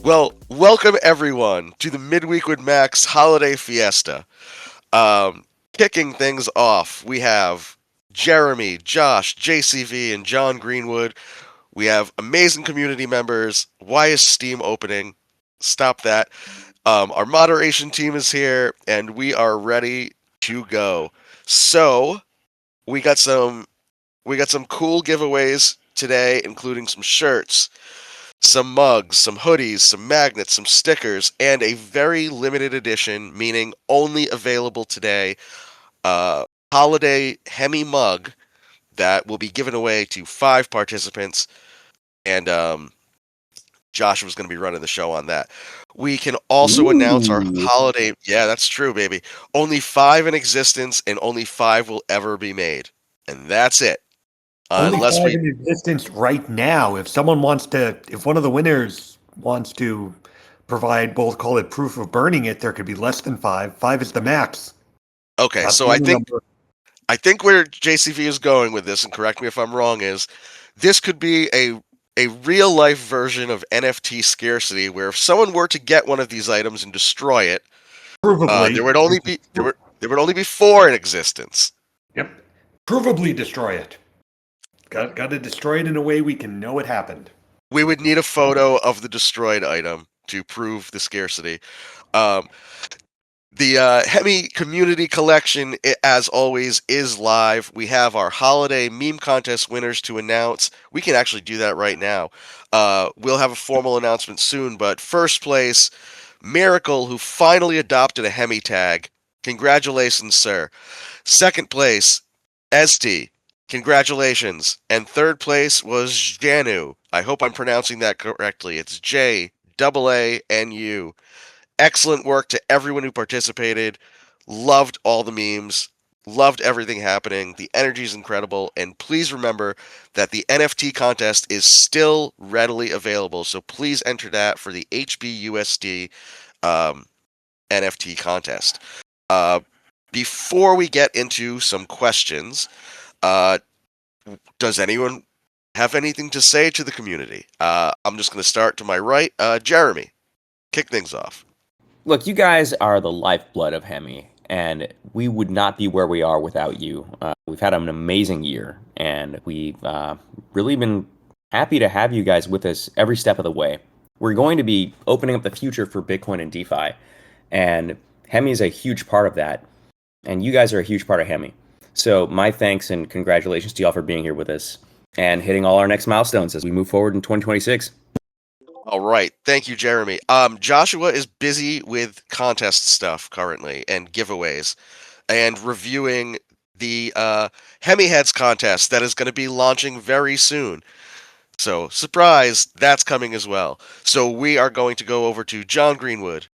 Well, welcome everyone to the Midweek with Max Holiday Fiesta. Um, Kicking things off, we have Jeremy, Josh, JCV, and Jon Greenwood. We have amazing community members. Why is Steam opening? Stop that. Our moderation team is here, and we are ready to go. So we got some cool giveaways today, including some shirts, some mugs, some hoodies, some magnets, some stickers, and a very limited edition, meaning only available today, uh, holiday Hemi mug that will be given away to 5 participants. And Josh was going to be running the show on that. We can also announce our Ooh. holiday. Yeah, that's true, baby. Only 5 in existence, and only 5 will ever be made. And that's it. Only Unless five we. in existence right now. If one of the winners wants to provide, we'll call it proof of burning it, there could be less than five. Five is the max. Okay, That's so the I only think number. I think where JCV is going with this, and correct me if I'm wrong, is this could be a real life version of NFT scarcity, where if someone were to get one of these items and destroy it, Provably. there would only be 4 in existence. Yep. Provably destroy it. Got to destroy it in a way we can know it happened. We would need a photo of the destroyed item to prove the scarcity. Um, The Hemi Community Collection, as always, is live. We have our holiday meme contest winners to announce. We can actually do that right now. We'll have a formal announcement soon, but first place, Miracle, who finally adopted a Hemi tag. Congratulations, sir. Second place, Esti. Congratulations. And third place was Janu. I hope I'm pronouncing that correctly. It's JAANU. Excellent work to everyone who participated. Loved all the memes. Loved everything happening. The energy is incredible. And please remember that the NFT contest is still readily available. So please enter that for the hbUSD NFT contest. Uh, Before we get into some questions, uh, does anyone have anything to say to the community? I'm just going to start to my right. Jeremy, kick things off. Look, you guys are the lifeblood of Hemi, and we would not be where we are without you. We've had an amazing year, and we've really been happy to have you guys with us every step of the way. We're going to be opening up the future for Bitcoin and DeFi, and Hemi is a huge part of that, and you guys are a huge part of Hemi. So my thanks and congratulations to y'all for being here with us and hitting all our next milestones as we move forward in 2026. All right. Thank you, Jeremy. Joshua is busy with contest stuff currently and giveaways and reviewing the Hemi Heads contest that is going to be launching very soon. So, surprise, that's coming as well. So, we are going to go over to Jon Greenwood.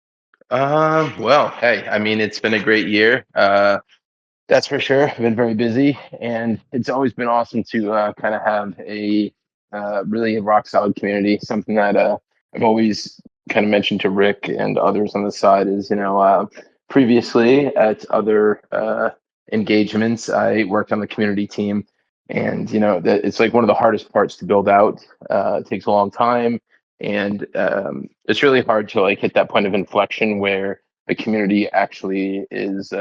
Well, hey, I mean, it's been a great year. That's for sure. I've been very busy, and it's always been awesome to kind of have a really rock solid community. Something that I've always kind of mentioned to Rick and others on the side is, previously at other engagements, I worked on the community team, and that it's like one of the hardest parts to build out. It takes a long time, and it's really hard to like hit that point of inflection where the community actually is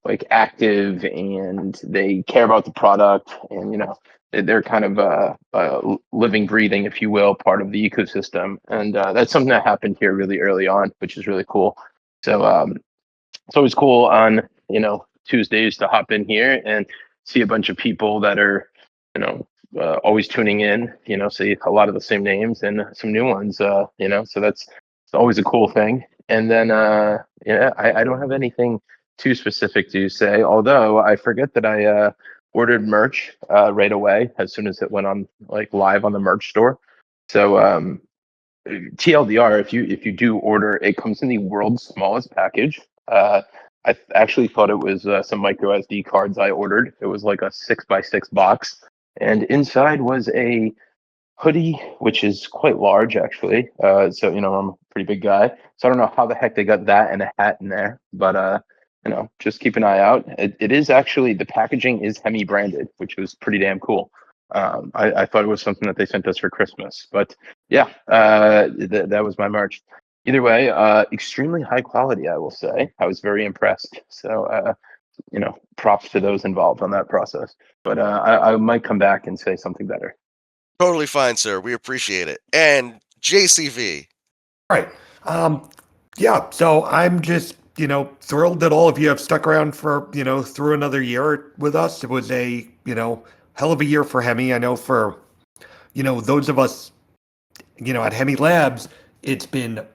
like active and they care about the product, and they're kind of living, breathing, if you will, part of the ecosystem. And that's something that happened here really early on, which is really cool. So it's always cool on Tuesdays to hop in here and see a bunch of people that are always tuning in, see a lot of the same names and some new ones, so that's it's always a cool thing. And then I don't have anything too specific to say, although I forget that I ordered merch right away as soon as it went on like live on the merch store. So TLDR, if you do order, it comes in the world's smallest package. I actually thought it was some micro SD cards I ordered. It was like a 6x6 box, and inside was a hoodie, which is quite large actually. So I'm a pretty big guy, so I don't know how the heck they got that and a hat in there, but just keep an eye out. It is actually, the packaging is Hemi branded, which was pretty damn cool. I thought it was something that they sent us for Christmas, but yeah, that was my March. Either way, extremely high quality, I will say. I was very impressed. So, props to those involved on that process. But I might come back and say something better. Totally fine, sir. We appreciate it. And JCV. Right. Yeah. So I'm just, thrilled that all of you have stuck around for, through another year with us. It was a, hell of a year for Hemi. I know for, those of us, at Hemi Labs, it's been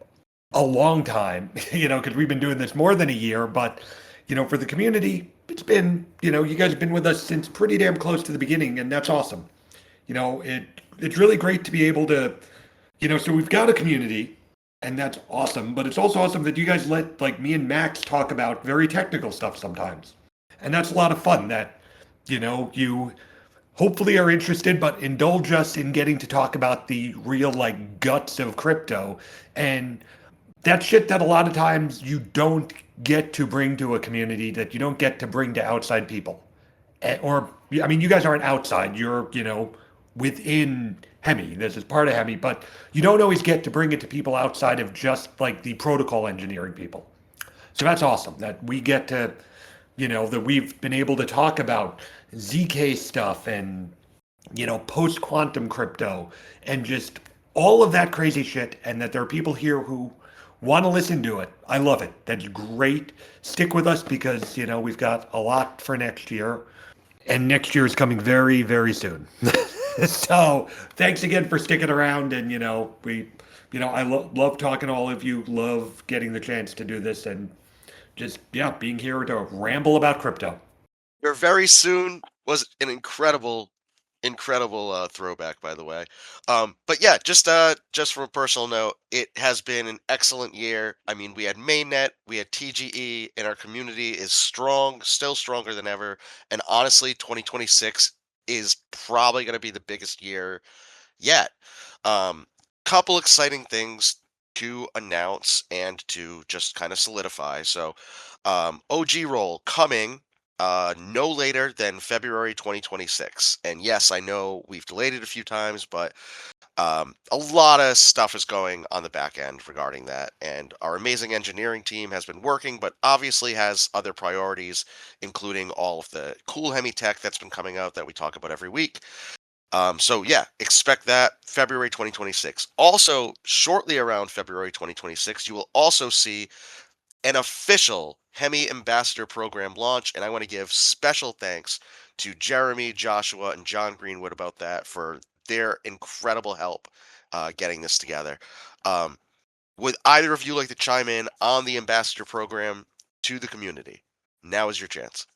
a long time, because we've been doing this more than a year. But, for the community, it's been, you guys have been with us since pretty damn close to the beginning, and that's awesome. It's really great to be able to, so we've got a community, and that's awesome. But it's also awesome that you guys let like me and Max talk about very technical stuff sometimes, and that's a lot of fun. That you hopefully are interested, but indulge us in getting to talk about the real like guts of crypto and that shit that a lot of times you don't get to bring to a community, that you don't get to bring to outside people. Or, I mean, you guys aren't outside, you're, within Hemi. This is part of Hemi, but you don't always get to bring it to people outside of just like the protocol engineering people. So that's awesome that we get to, that we've been able to talk about ZK stuff and, post quantum crypto and just all of that crazy shit, and that there are people here who want to listen to it. I love it. That's great. Stick with us because, we've got a lot for next year. And next year is coming very, very soon. So thanks again for sticking around. And, I love talking to all of you, love getting the chance to do this and just, yeah, being here to ramble about crypto. Your very soon was an incredible throwback, by the way. But yeah, just from a personal note, it has been an excellent year. I mean, we had mainnet, we had TGE, and our community is strong, still stronger than ever. And honestly, 2026 is probably going to be the biggest year yet. Um, Couple exciting things to announce and to just kind of solidify. So, OG roll coming no later than February 2026. And yes, I know we've delayed it a few times, but a lot of stuff is going on the back end regarding that. And our amazing engineering team has been working, but obviously has other priorities, including all of the cool Hemi tech that's been coming out that we talk about every week. So yeah, expect that February 2026. Also, shortly around February 2026, you will also see an official Hemi Ambassador Program launch, and I want to give special thanks to Jeremy, Joshua, and Jon Greenwood about that for their incredible help getting this together. Um, would either of you like to chime in on the Ambassador Program to the community? Now is your chance.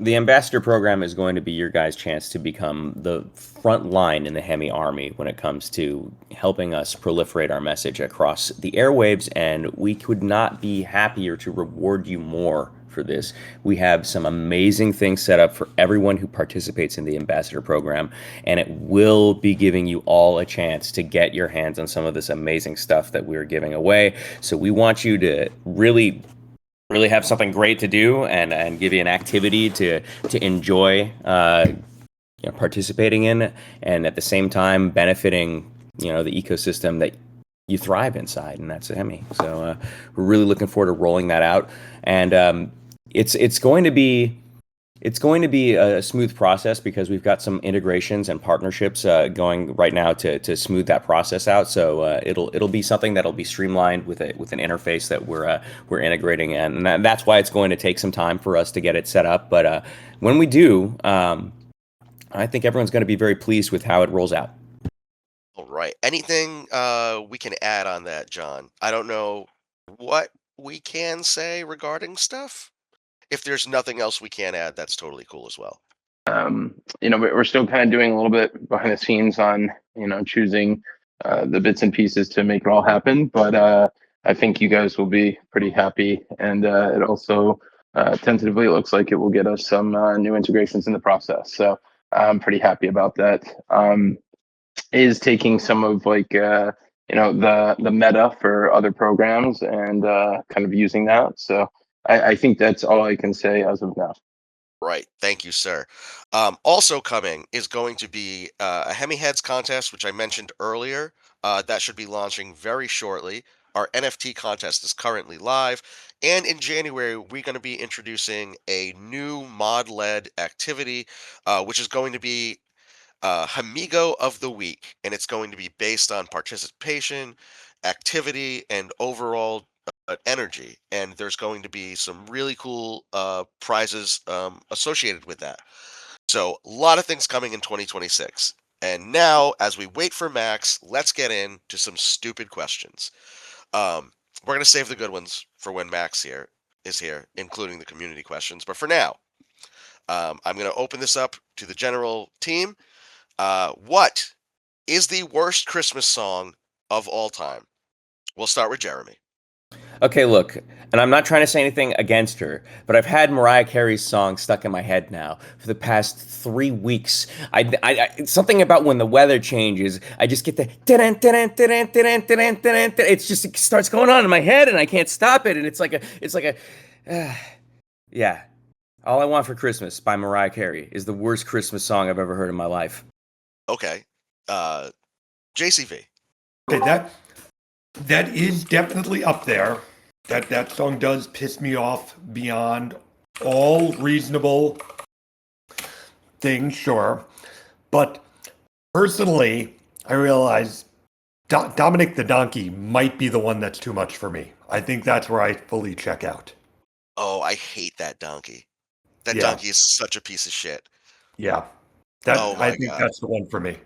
The ambassador program is going to be your guys' chance to become the front line in the Hemi army when it comes to helping us proliferate our message across the airwaves, and we could not be happier to reward you more for this. We have some amazing things set up for everyone who participates in the ambassador program, and it will be giving you all a chance to get your hands on some of this amazing stuff that we're giving away. So we want you to really have something great to do and give you an activity to enjoy participating in, and at the same time benefiting the ecosystem that you thrive inside, and that's Hemi. So we're really looking forward to rolling that out, and it's going to be a smooth process because we've got some integrations and partnerships going right now to smooth that process out. So it'll be something that'll be streamlined with an interface that we're integrating, and that's why it's going to take some time for us to get it set up. But when we do, I think everyone's going to be very pleased with how it rolls out. All right. Anything we can add on that, John? I don't know what we can say regarding stuff. If there's nothing else we can add, that's totally cool as well. We're still kind of doing a little bit behind the scenes on, choosing the bits and pieces to make it all happen. But I think you guys will be pretty happy. And it also tentatively looks like it will get us some new integrations in the process. So I'm pretty happy about that. Is taking some of like, the meta for other programs and kind of using that. So I think that's all I can say as of now. Right. Thank you, sir. Also coming is going to be a Hemi Heads contest, which I mentioned earlier. That should be launching very shortly. Our NFT contest is currently live. And in January, we're going to be introducing a new mod led activity, which is going to be Hamigo of the Week. And it's going to be based on participation, activity, and overall energy. And there's going to be some really cool prizes associated with that. So, a lot of things coming in 2026. And now, as we wait for Max, let's get into some stupid questions. We're going to save the good ones for when Max is here, including the community questions. But for now, I'm going to open this up to the general team. What is the worst Christmas song of all time? We'll start with Jeremy. Okay, look, and I'm not trying to say anything against her, but I've had Mariah Carey's song stuck in my head now for the past 3 weeks. Something about when the weather changes, I just get the it's just it starts going on in my head, and I can't stop it, and yeah. All I Want for Christmas by Mariah Carey is the worst Christmas song I've ever heard in my life. Okay. JCV. Okay, that is definitely up there. That song does piss me off beyond all reasonable things, sure. But personally, I realize Dominic the Donkey might be the one that's too much for me. I think that's where I fully check out. Oh, I hate that donkey. That Yeah. donkey is such a piece of shit. Yeah. Oh I my think God. that's the one for me.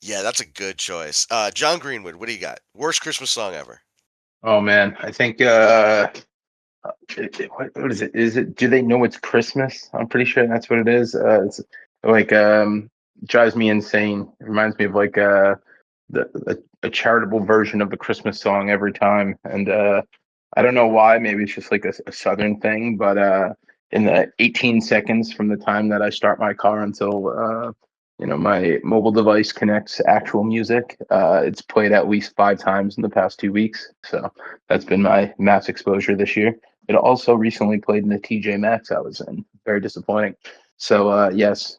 Yeah, that's a good choice. Jon Greenwood, what do you got? Worst Christmas song ever? Oh man, I think what is it? Is it? Do they know it's Christmas? I'm pretty sure that's what it is. It's like drives me insane. It reminds me of like a charitable version of the Christmas song every time, and I don't know why. Maybe it's just like a Southern thing, but in the 18 seconds from the time that I start my car until my mobile device connects actual music, it's played at least 5 times in the past 2 weeks. So that's been my mass exposure this year. It also recently played in the TJ Maxx I was in. Very disappointing. So yes,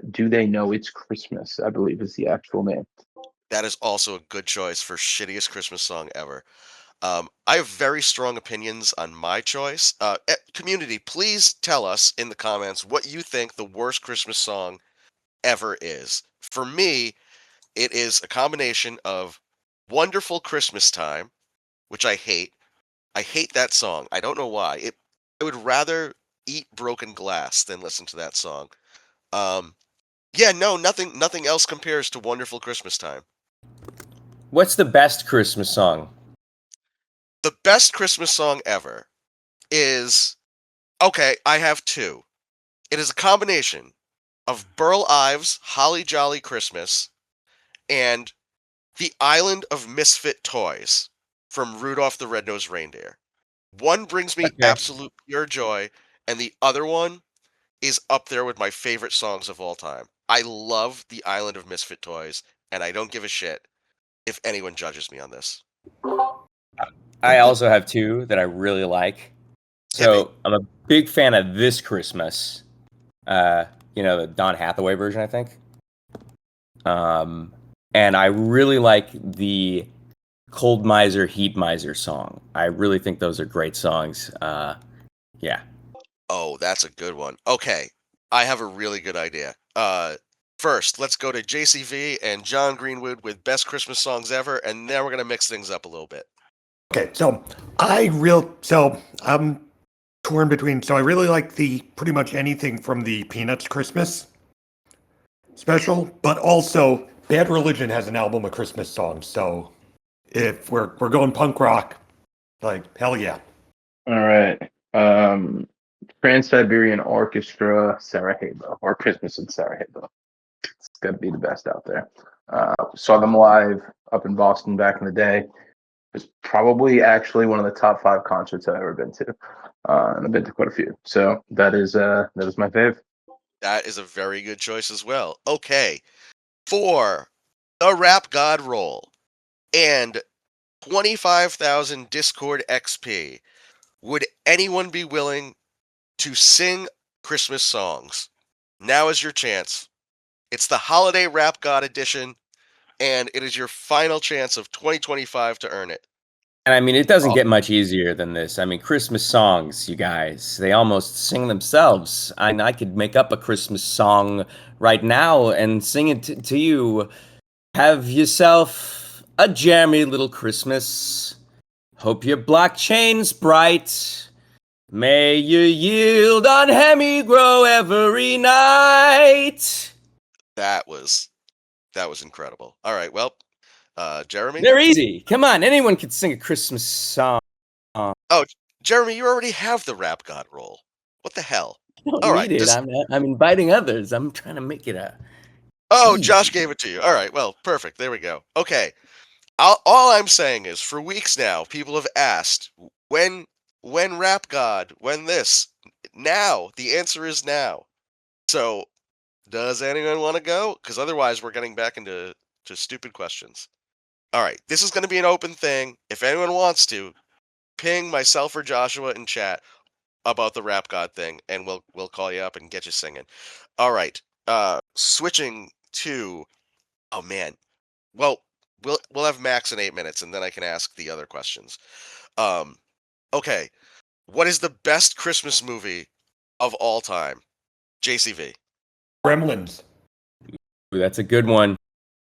Do They Know It's Christmas, I believe is the actual name. That is also a good choice for shittiest Christmas song ever. I have very strong opinions on my choice. Community, please tell us in the comments what you think the worst Christmas song ever is. For me, it is a combination of Wonderful Christmas Time, which I hate. I hate that song. I don't know why. I would rather eat broken glass than listen to that song. Um, yeah, no, nothing else compares to Wonderful Christmas Time. What's the best Christmas song? The best Christmas song ever is okay, I have two. It is a combination of Burl Ives' Holly Jolly Christmas and The Island of Misfit Toys from Rudolph the Red-Nosed Reindeer. One brings me Okay. absolute pure joy, and the other one is up there with my favorite songs of all time. I love The Island of Misfit Toys, and I don't give a shit if anyone judges me on this. I also have two that I really like. Hit me. So I'm a big fan of This Christmas. The Don Hathaway version, I think. And I really like the Cold Miser, Heat Miser song. I really think those are great songs. Yeah. Oh, that's a good one. Okay, I have a really good idea. First, let's go to JCV and Jon Greenwood with best Christmas songs ever, and then we're gonna mix things up a little bit. Okay, so I'm torn between. So I really like the pretty much anything from the Peanuts Christmas special, but also Bad Religion has an album of Christmas songs. So if we're going punk rock, like hell yeah. All right. Trans-Siberian Orchestra, Sarajevo, or Christmas in Sarajevo. It's got to be the best out there. Saw them live up in Boston back in the day. It was probably actually one of the top 5 concerts I've ever been to, and I've been to quite a few. So that is my fave. That is a very good choice as well. Okay, for the Rap God roll and 25,000 Discord XP, would anyone be willing to sing Christmas songs. Now is your chance. It's the Holiday Rap God edition, and it is your final chance of 2025 to earn it. And I mean, it doesn't get much easier than this. I mean, Christmas songs, you guys, they almost sing themselves. I could make up a Christmas song right now and sing it to you. Have yourself a jammy little Christmas. Hope your blockchain's bright. May your yield on Hemi grow every night. That was incredible. All right, well, Jeremy? They're easy. Come on, anyone can sing a Christmas song. Oh, Jeremy, you already have the Rap God role. What the hell? I don't All right, need it. I'm inviting others. I'm trying to make it a. Oh, easy. Josh gave it to you. All right, well, perfect. There we go. Okay. All I'm saying is, for weeks now, people have asked, when Rap God, when this? Now. The answer is now. So, does anyone want to go? Because otherwise, we're getting back into stupid questions. All right, this is going to be an open thing. If anyone wants to, ping myself or Joshua in chat about the Rap God thing, and we'll call you up and get you singing. All right, switching to, oh man, well, we'll have Max in 8 minutes, and then I can ask the other questions. Okay, what is the best Christmas movie of all time? JCV. Gremlins. Ooh, that's a good one.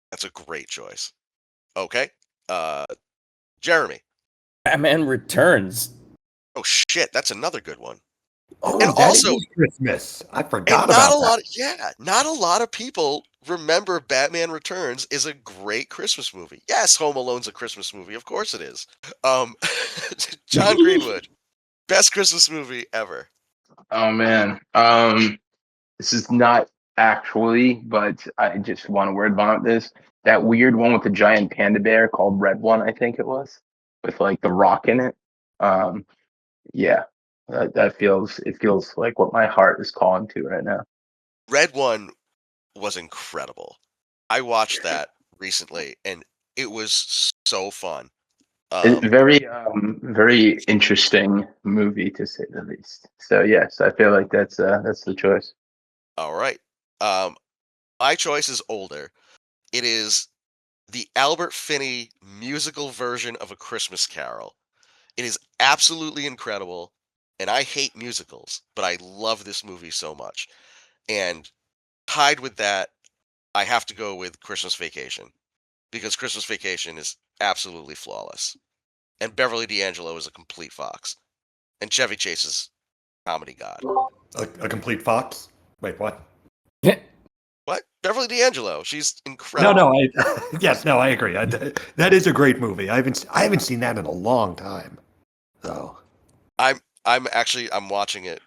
That's a great choice. Okay, Jeremy. Batman Returns. Oh shit, that's another good one. Oh, And that also- is Christmas. I And forgot not about a that. lot, yeah, not a lot of people remember Batman Returns is a great Christmas movie. Yes, Home Alone's a Christmas movie, of course it is. Jon Greenwood, best Christmas movie ever. Oh man. This is not actually, but I just want to word vomit this. That weird one with the giant panda bear called Red One, I think it was, with like the rock in it. Um, yeah, that feels like what my heart is calling to right now. Red One was incredible. I watched that recently, and it was so fun. Very interesting movie to say the least. So yes, I feel like that's the choice. All right. My choice is older. It is the Albert Finney musical version of A Christmas Carol. It is absolutely incredible, and I hate musicals, but I love this movie so much. And tied with that, I have to go with Christmas Vacation, because Christmas Vacation is absolutely flawless. And Beverly D'Angelo is a complete fox. And Chevy Chase is comedy god. A complete fox? Wait, what? What? Beverly D'Angelo. She's incredible. No, yes, no, I agree. That is a great movie. I haven't seen that in a long time. So I'm watching it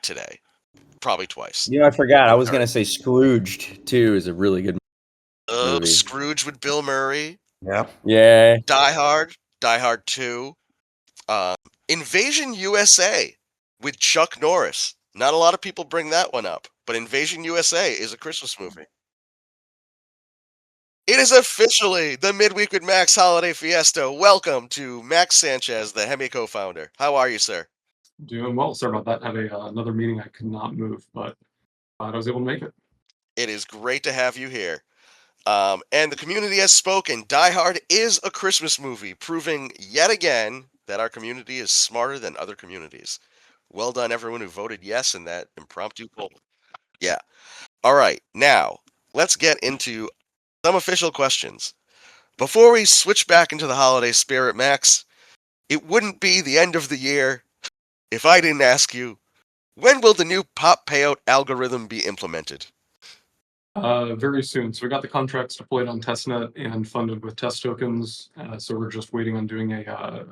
today. Probably twice. You know, I forgot. I was going to say Scrooged, too, is a really good movie. Scrooge with Bill Murray. yeah. Yeah. Die Hard 2. Invasion USA with Chuck Norris. Not a lot of people bring that one up, but Invasion USA is a Christmas movie. It is officially the Midweek with Max Holiday Fiesta. Welcome to Max Sanchez, the Hemi co-founder. How are you, sir? Doing well. Sorry about that. Had another meeting I could not move, but I was able to make it. It is great to have you here. And the community has spoken. Die Hard is a Christmas movie, proving yet again that our community is smarter than other communities. Well done, everyone who voted yes in that impromptu poll. Yeah. All right. Now, let's get into some official questions. Before we switch back into the holiday spirit, Max, it wouldn't be the end of the year if I didn't ask you, when will the new pop payout algorithm be implemented? Very soon. So we got the contracts deployed on testnet and funded with test tokens. So we're just waiting on doing a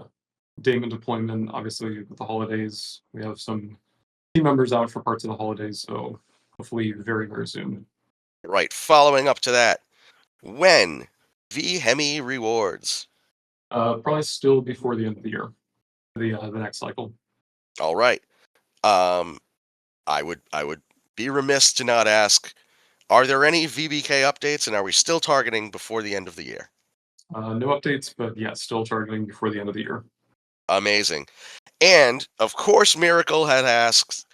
daemon deployment. Obviously, with the holidays, we have some team members out for parts of the holidays. So hopefully, very, very soon. Right. Following up to that, when Hemi rewards? Probably still before the end of the year, the next cycle. All right. I would be remiss to not ask, are there any VBK updates, and are we still targeting before the end of the year? No updates, but yeah, still targeting before the end of the year. Amazing. And of course, Miracle had asked,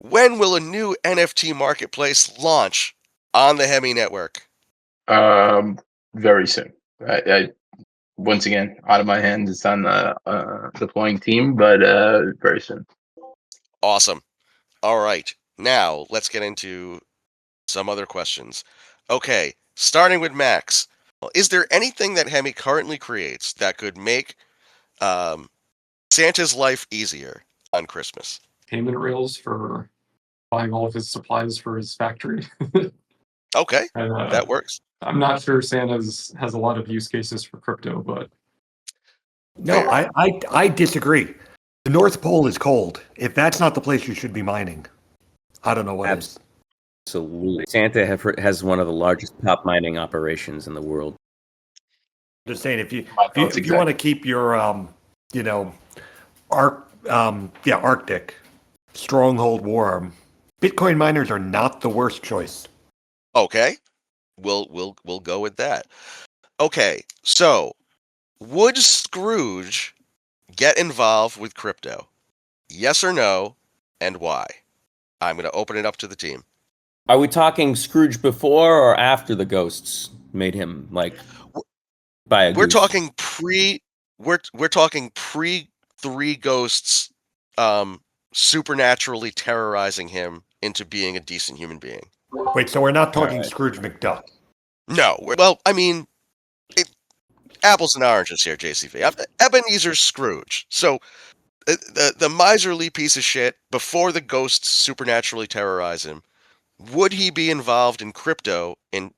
When will a new NFT marketplace launch on the Hemi network? Very soon. I once again, out of my hands. It's on the deploying team, but very soon. Awesome. All right. Now, let's get into some other questions. Okay, starting with Max. Is there anything that Hemi currently creates that could make Santa's life easier on Christmas? Payment rails for buying all of his supplies for his factory. Okay, And, that works. I'm not sure Santa's has a lot of use cases for crypto, but No, Fair. I disagree. The North Pole is cold. If that's not the place you should be mining, I don't know what is. Absolutely. Santa has one of the largest top mining operations in the world. Just saying, if you My if you, thoughts if you want to keep your Arctic stronghold warm, Bitcoin miners are not the worst choice. Okay, we'll go with that. Okay, so would Scrooge get involved with crypto? Yes or no, and why? I'm going to open it up to the team. Are we talking Scrooge before or after the ghosts made him like buy a We're goose? talking we're talking pre three ghosts supernaturally terrorizing him into being a decent human being. Wait, so we're not talking Alright. Scrooge McDuck. No, well, I mean, apples and oranges here, JCV. Ebenezer Scrooge. So the miserly piece of shit before the ghosts supernaturally terrorize him. Would he be involved in crypto in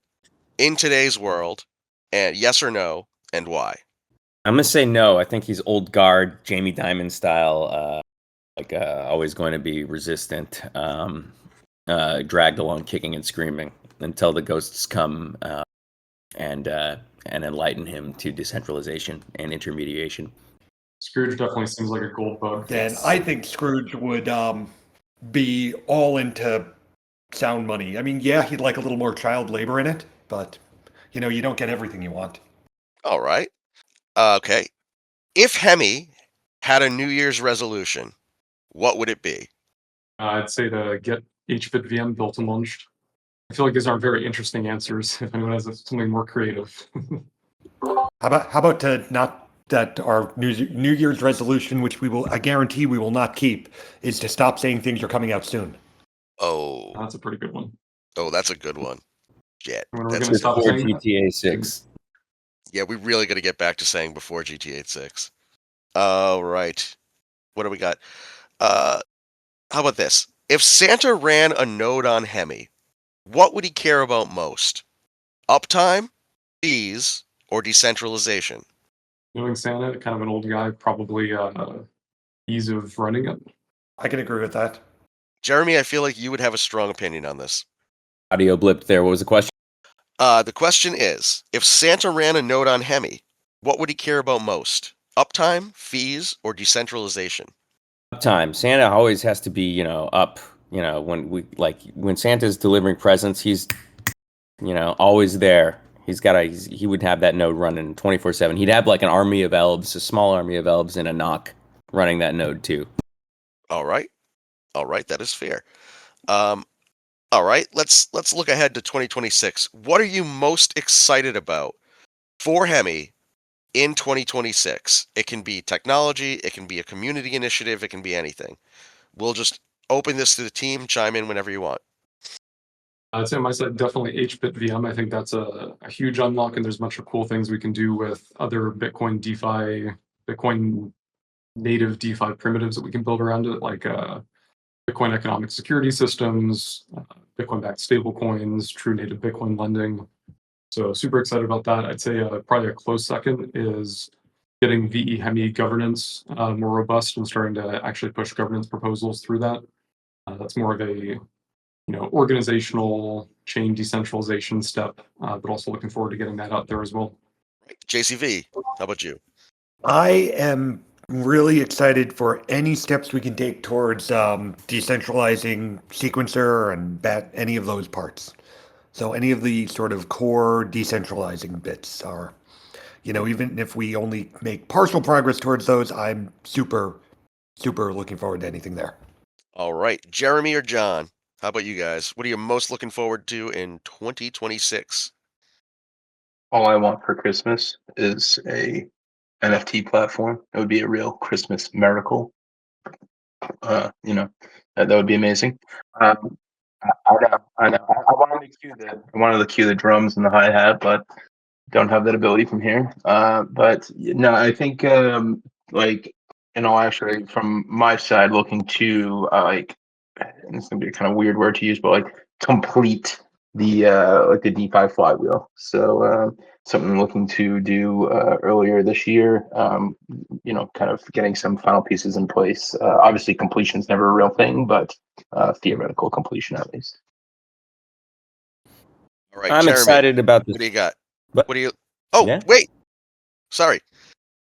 today's world? And yes or no, and why? I'm gonna say no. I think he's old guard, Jamie Dimon style, always going to be resistant, dragged along kicking and screaming until the ghosts come and enlighten him to decentralization and intermediation. Scrooge definitely seems like a gold bug. Then I think Scrooge would be all into sound money. I mean, yeah, he'd like a little more child labor in it, but you don't get everything you want. All right. Okay. If Hemi had a New Year's resolution, what would it be? I'd say to get hbitVM built and launched. I feel like these aren't very interesting answers. If anyone has something more creative. How about to not that our New Year's resolution, which I guarantee we will not keep, is to stop saying things are coming out soon. Oh, That's a pretty good one. that's a good one. Shit. When are we That's going to stop Before saying that? GTA 6. Yeah, we really got to get back to saying before GTA 6. All right. What do we got? How about this? If Santa ran a node on Hemi, what would he care about most? Uptime, fees, or decentralization? Knowing Santa, kind of an old guy, probably ease of running it. I can agree with that. Jeremy, I feel like you would have a strong opinion on this. Audio blipped there. What was the question? The question is, if Santa ran a node on Hemi, what would he care about most? Uptime, fees, or decentralization? Uptime. Santa always has to be, up. When Santa's delivering presents, he's, always there. He would have that node running 24/7. He'd have like an army of elves, a small army of elves in a knock running that node too. All right. That is fair. All right, let's look ahead to 2026. What are you most excited about for Hemi in 2026? It can be technology, it can be a community initiative, it can be anything. We'll just open this to the team, chime in whenever you want. I'd say on my side, definitely hbitVM. I think that's a huge unlock, and there's a bunch of cool things we can do with other Bitcoin DeFi, Bitcoin native DeFi primitives that we can build around it, like Bitcoin economic security systems, Bitcoin-backed stablecoins, true native Bitcoin lending. So super excited about that. I'd say probably a close second is getting VE Hemi governance more robust and starting to actually push governance proposals through that. That's more of a organizational chain decentralization step, but also looking forward to getting that out there as well. JCV, how about you? I am really excited for any steps we can take towards decentralizing sequencer and any of those parts. So any of the sort of core decentralizing bits are, even if we only make partial progress towards those, I'm super, super looking forward to anything there. All right, Jeremy or John? How about you guys? What are you most looking forward to in 2026? All I want for Christmas is a NFT platform. It would be a real Christmas miracle. That would be amazing. I know. I wanted to cue the drums and the hi hat, but don't have that ability from here. But no, I think like actually from my side, looking to and it's gonna be a kind of weird word to use, but like complete the DeFi flywheel. So something I'm looking to do earlier this year. Kind of getting some final pieces in place. Obviously, completion is never a real thing, but theoretical completion at least. All right, I'm Jeremy, excited about this. what do you got? But What do you? Oh, yeah, wait. Sorry.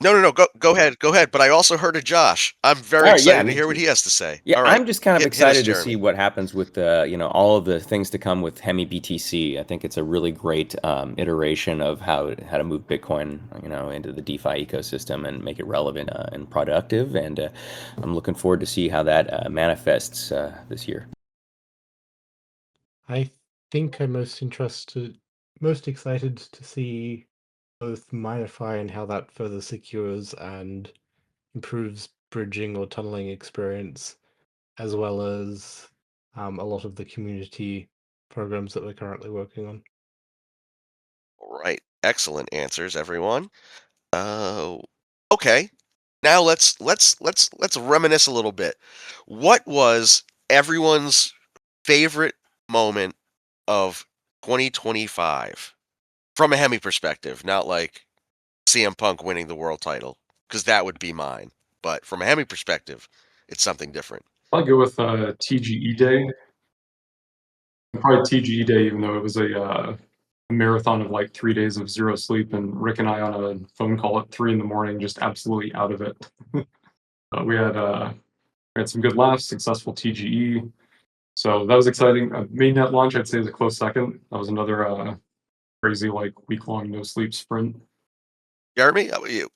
No. Go ahead. Go ahead. But I also heard of Josh. I'm very all right, yeah, excited to me hear what too. he has to say. Yeah, All right, I'm just kind of hit us, excited to Jeremy. see what happens with all of the things to come with Hemi BTC. I think it's a really great iteration of how to move Bitcoin, into the DeFi ecosystem and make it relevant and productive. And I'm looking forward to see how that manifests this year. I think I'm most excited to see both Minify and how that further secures and improves bridging or tunneling experience, as well as a lot of the community programs that we're currently working on. All right, excellent answers, everyone. Okay. Now let's reminisce a little bit. What was everyone's favorite moment of 2025 from a Hemi perspective? Not like CM Punk winning the world title, because that would be mine. But from a Hemi perspective, it's something different. I'll go with TGE Day. Probably TGE Day, even though it was a marathon of like 3 days of zero sleep, and Rick and I on a phone call at 3 in the morning, just absolutely out of it. We had some good laughs, successful TGE. So that was exciting. Mainnet launch, I'd say, is a close second. That was another crazy week-long no sleep sprint. Jeremy, how about you?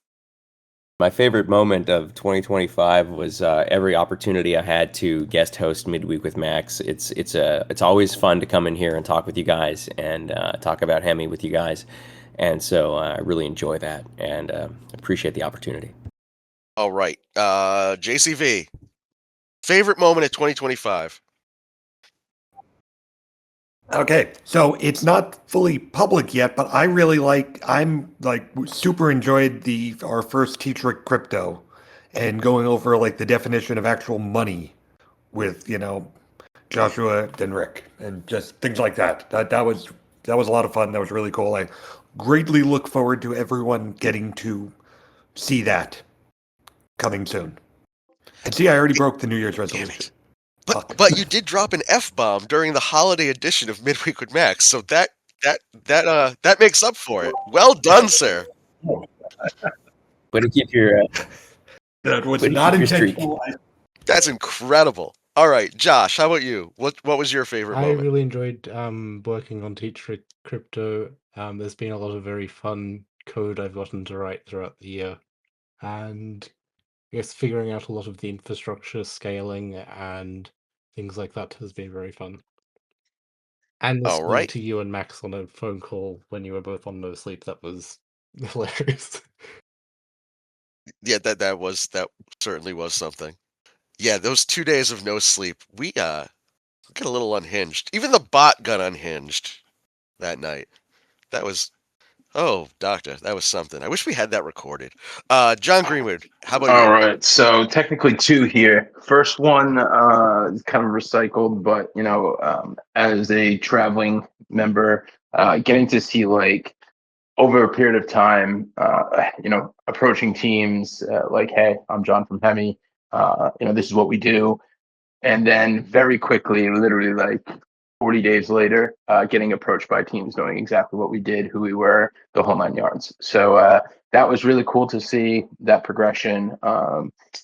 My favorite moment of 2025 was every opportunity I had to guest host Midweek with Max. It's always fun to come in here and talk with you guys and talk about Hemi with you guys, and so I really enjoy that and appreciate the opportunity. All right. JCV, favorite moment of 2025? Okay, so it's not fully public yet, but I'm super enjoyed our first Teacher Crypto and going over like the definition of actual money with, Joshua and Rick and just things like that. That was a lot of fun. That was really cool. I greatly look forward to everyone getting to see that coming soon. And see, I already broke the New Year's Damn resolution. it. Fuck. But you did drop an F-bomb during the holiday edition of Midweek with Max, so that makes up for it. Well done, sir. Way to keep your That was way to not keep your streak. intentional. That's incredible. All right, Josh, how about you? What was your favorite I moment? really enjoyed working on Teacher Crypto. There's been a lot of very fun code I've gotten to write throughout the year, and I guess figuring out a lot of the infrastructure scaling and things like that has been very fun. And All listening right. to you and Max on a phone call when you were both on no sleep, that was hilarious. Yeah, that certainly was something. Yeah, those 2 days of no sleep, we get a little unhinged. Even the bot got unhinged that night. That was doctor, that was something. I wish we had that recorded. Jon Greenwood, how about All you? right, so technically two here. First one is kind of recycled, but as a traveling member, getting to see over a period of time, approaching teams like, hey, I'm John from Hemi. This is what we do, and then very quickly, literally 40 days later, getting approached by teams knowing exactly what we did, who we were, the whole 9 yards. So that was really cool to see that progression,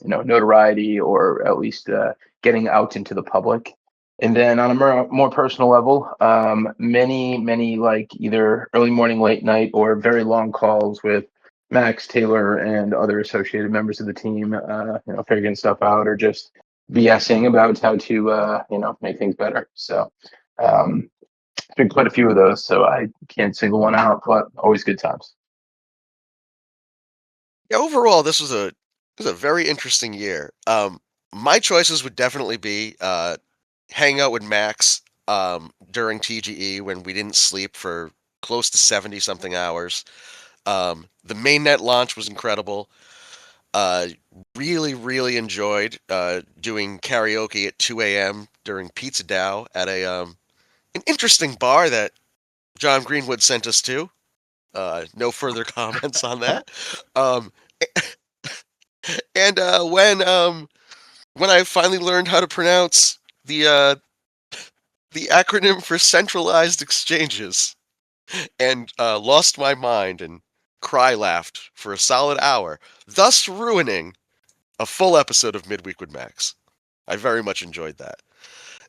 notoriety, or at least getting out into the public. And then on a more personal level, many either early morning, late night, or very long calls with Max, Taylor, and other associated members of the team, figuring stuff out or just BSing about how to make things better. So it's been quite a few of those. So I can't single one out, but always good times. Yeah, overall, this was a very interesting year. My choices would definitely be hang out with Max during TGE when we didn't sleep for close to 70 something hours. The mainnet launch was incredible. Uh, really, really enjoyed doing karaoke at 2 a.m. during Pizza Dow at an interesting bar that Jon Greenwood sent us to. No further comments on that. Um, and when I finally learned how to pronounce the acronym for centralized exchanges and lost my mind and cry laughed for a solid hour, thus ruining a full episode of Midweek with Max. I very much enjoyed that.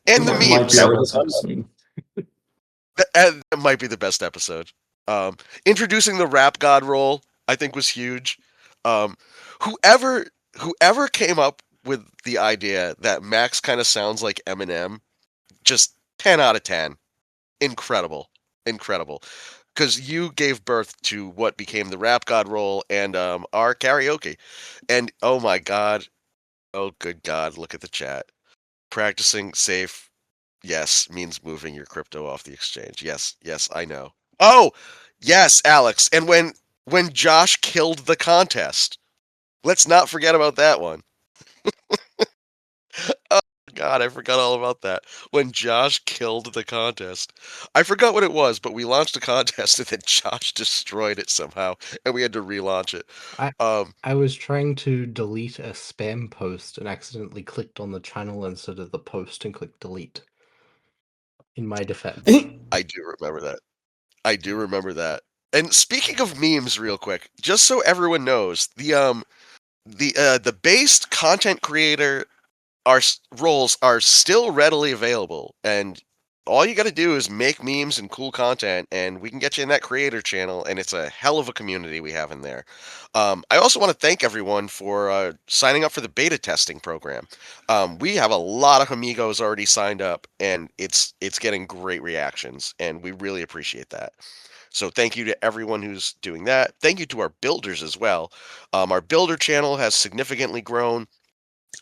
And the That might be memes. That our was best fun. episode. That might be the best episode. Introducing the rap god role, I think, was huge. Um, whoever whoever came up with the idea that Max kind of sounds like Eminem, just 10 out of 10. Incredible. Incredible. Because you gave birth to what became the rap god role and our karaoke. And oh my god, oh good god, look at the chat. Practicing safe, yes, means moving your crypto off the exchange. Yes, yes, I know. Oh, yes, Alex. And when Josh killed the contest, let's not forget about that one. Oh God, I forgot all about that. When Josh killed the contest. I forgot what it was, but we launched a contest and then Josh destroyed it somehow, and we had to relaunch it. I Um, I was trying to delete a spam post and accidentally clicked on the channel instead of the post and clicked delete. In my defense. I do remember that. I do remember that. And speaking of memes, real quick, just so everyone knows, the based content creator roles are still readily available, and all you got to do is make memes and cool content, and we can get you in that creator channel, and it's a hell of a community we have in there. I also want to thank everyone for signing up for the beta testing program. We have a lot of amigos already signed up, and it's getting great reactions, and we really appreciate that. So thank you to everyone who's doing that. Thank you to our builders as well. Our builder channel has significantly grown.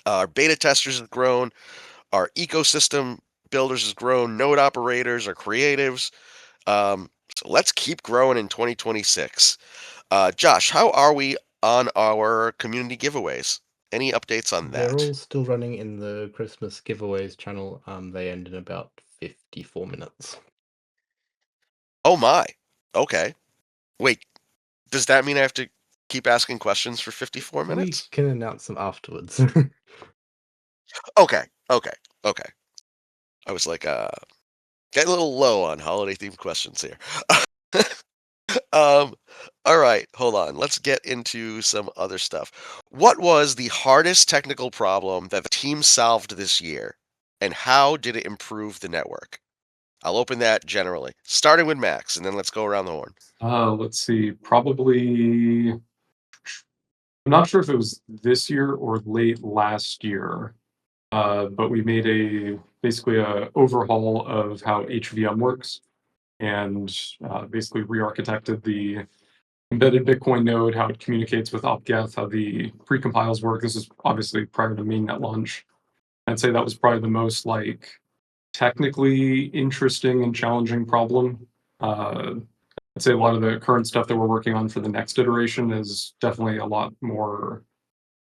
Our beta testers have grown. Our ecosystem builders has grown. Node operators, our creatives. So let's keep growing in 2026. Josh, how are we on our community giveaways? Any updates on They're that? all still running in the Christmas giveaways channel. They end in about 54 minutes. Oh my. Okay. Wait, does that mean I have to keep asking questions for 54 We minutes? can announce them afterwards. Okay. Okay. Okay. I was like, getting a little low on holiday themed questions here. Um, all right, hold on. Let's get into some other stuff. What was the hardest technical problem that the team solved this year, and how did it improve the network? I'll open that generally, starting with Max, and then let's go around the horn. Let's see. Probably. I'm not sure if it was this year or late last year, but we made basically a overhaul of how HVM works, and basically re-architected the embedded Bitcoin node, how it communicates with opgeth, how the precompiles work. This is obviously prior to mainnet launch. I'd say that was probably the most technically interesting and challenging problem. I'd say a lot of the current stuff that we're working on for the next iteration is definitely a lot more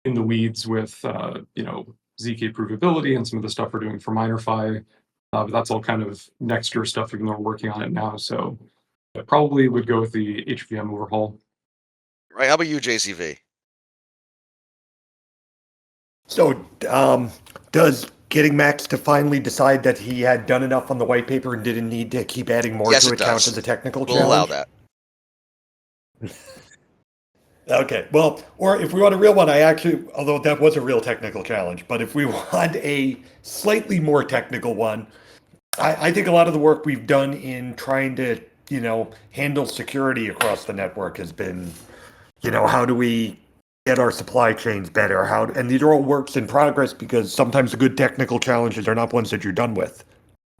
in the weeds with ZK provability and some of the stuff we're doing for MinerFi. But that's all kind of next year stuff, even though we're working on it now. So I probably would go with the HVM overhaul. Right? How about you, JCV? So, does getting Max to finally decide that he had done enough on the white paper and didn't need to keep adding more Yes, to it it count does. as a technical We'll allow challenge? that. Okay, well, or if we want a real one, although that was a real technical challenge, but if we want a slightly more technical one, I think a lot of the work we've done in trying to, handle security across the network has been, how do we get our supply chains better, and these are all works in progress because sometimes the good technical challenges are not ones that you're done with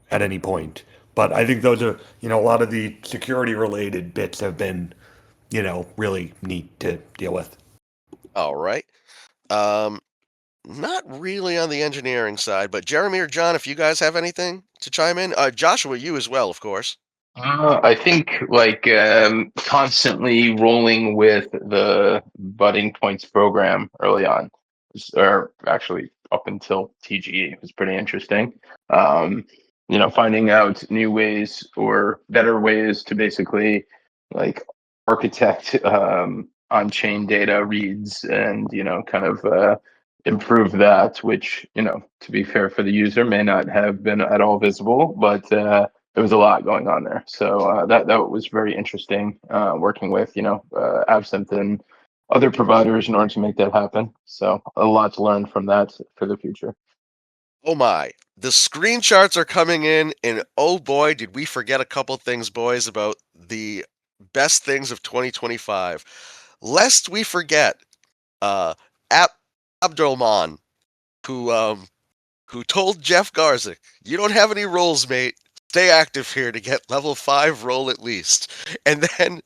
at any point. But I think those are, a lot of the security related bits have been, really neat to deal with. All right. Not really on the engineering side, but Jeremy or John, if you guys have anything to chime in, Joshua, you as well, of course. I think like constantly rolling with the budding points program early on, or actually up until TGE was pretty interesting. Finding out new ways or better ways to basically like architect on-chain data reads and kind of improve that, which to be fair for the user may not have been at all visible, but there was a lot going on there. So that was very interesting working with Absinthe and other providers in order to make that happen. So a lot to learn from that for the future. Oh my, the screen charts are coming in, and oh boy, did we forget a couple things, boys, about the best things of 2025. Lest we forget, Abdulman, who told Jeff Garzik, "You don't have any roles, mate. Stay active here to get level 5 role at least." And then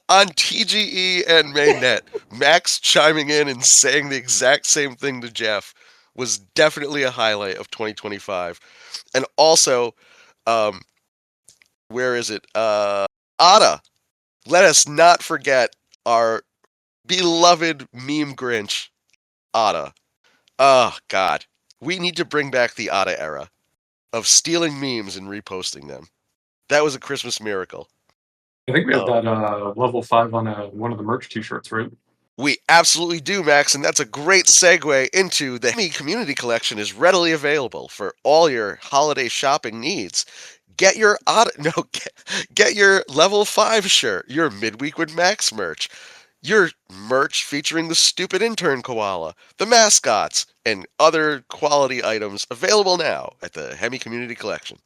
on TGE and mainnet, Max chiming in and saying the exact same thing to Jeff was definitely a highlight of 2025. And also, where is it? Ada. Let us not forget our beloved meme Grinch, Ada. Oh, God. We need to bring back the Ada era of stealing memes and reposting them. That was a Christmas miracle. I think we have that level 5 on one of the merch t-shirts, right? We absolutely do, Max, and that's a great segue into the Hemi Community Collection is readily available for all your holiday shopping needs. Get your get your level 5 shirt, your Midweek with Max merch, your merch featuring the stupid intern koala, the mascots, and other quality items available now at the Hemi Community Collection.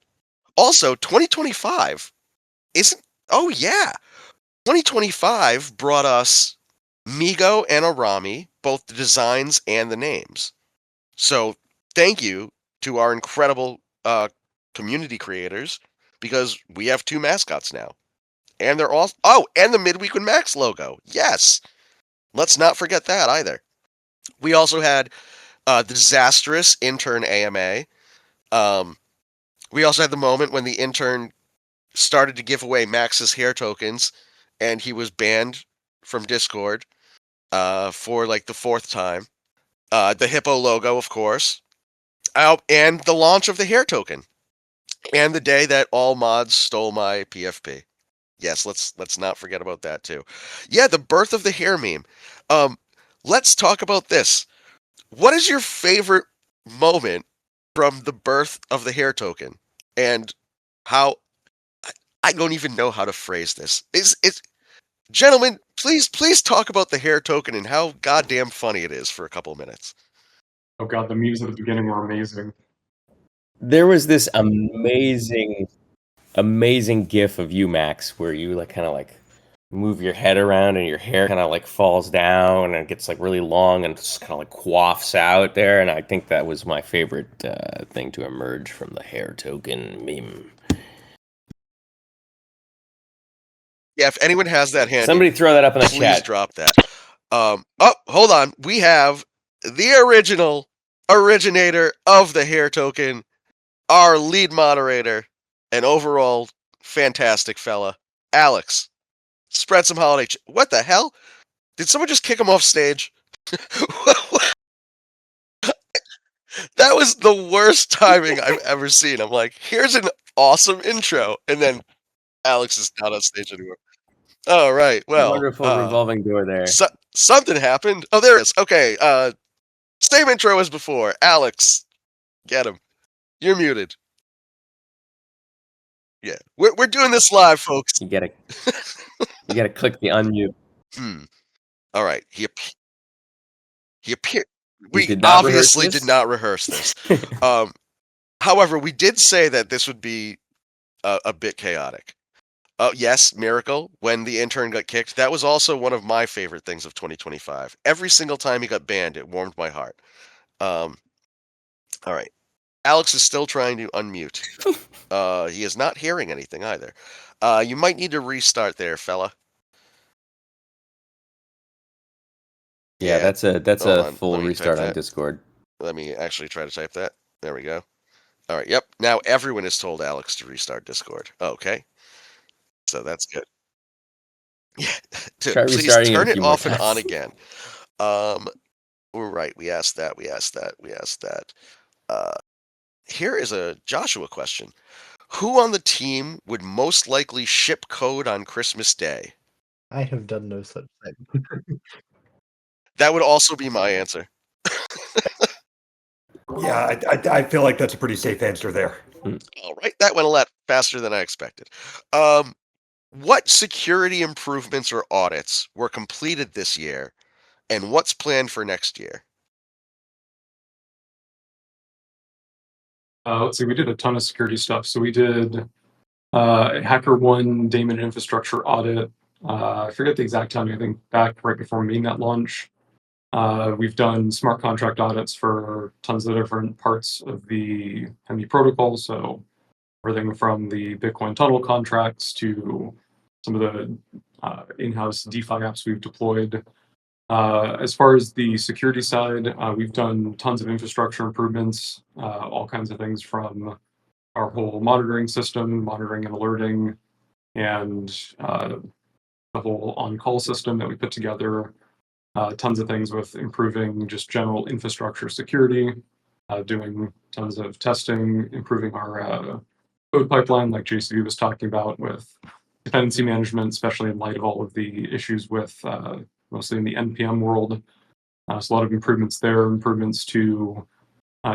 Also, 2025 isn't. Oh yeah, 2025 brought us Migo and Arami, both the designs and the names. So thank you to our incredible community creators, because we have 2 mascots now. And they're all and the Midweek with Max logo. Yes. Let's not forget that either. We also had the disastrous intern AMA. We also had the moment when the intern started to give away Max's hair tokens, and he was banned from Discord for like the 4th time. The hippo logo, of course, and the launch of the hair token, and the day that all mods stole my PFP. Yes, let's not forget about that too. Yeah, the birth of the hair meme. Let's talk about this. What is your favorite moment from the birth of the hair token, and how? I don't even know how to phrase this. Gentlemen, please talk about the hair token and how goddamn funny it is for a couple of minutes. Oh god, the memes at the beginning were amazing. There was this amazing gif of you, Max, where you kind of move your head around and your hair kind of falls down and it gets really long and just kind of quaffs out there. And I think that was my favorite thing to emerge from the hair token meme. Yeah, if anyone has that handy, Somebody throw that up in the please chat. drop that. Hold on. We have the originator of the hair token, our lead moderator, and overall fantastic fella, Alex. Spread some holiday. What the hell? Did someone just kick him off stage? That was the worst timing I've ever seen. I'm like, here's an awesome intro, and then Alex is not on stage anymore. All right. Well, Wonderful revolving door there. Something happened. Oh, there it is. Okay. Same intro as before. Alex, get him. You're muted. Yeah, we're doing this live, folks. You gotta click the unmute. All right. He appeared. We did not obviously rehearse this? did not rehearse this. However, we did say that this would be a bit chaotic. Oh, yes, Miracle, when the intern got kicked, that was also one of my favorite things of 2025. Every single time he got banned, it warmed my heart. Um, all right. Alex is still trying to unmute. He is not hearing anything either. You might need to restart there, fella. Yeah, that's a hold on. full Let me type restart on that. Discord. Let me actually try to type that. There we go. All right. Yep. Now everyone has told Alex to restart Discord. Okay. So that's good. Yeah. Try Please restarting it a turn it few more off and on times. again. We're right. We asked that. We asked that. We asked that. Here is a Joshua question. Who on the team would most likely ship code on Christmas Day? I have done no such thing. That would also be my answer. Yeah, I feel like that's a pretty safe answer there. All right. That went a lot faster than I expected. What security improvements or audits were completed this year, and what's planned for next year? Let's see, we did a ton of security stuff. So we did a HackerOne daemon infrastructure audit. I forget the exact timing. I think back right before mainnet launch. We've done smart contract audits for tons of different parts of the Hemi protocol. So everything from the Bitcoin tunnel contracts to some of the in-house DeFi apps we've deployed. As far as the security side, we've done tons of infrastructure improvements, all kinds of things from our whole monitoring system, monitoring and alerting, and the whole on-call system that we put together. Tons of things with improving just general infrastructure security, doing tons of testing, improving our code pipeline, like JCV was talking about, with dependency management, especially in light of all of the issues with mostly in the NPM world. So a lot of improvements there, improvements to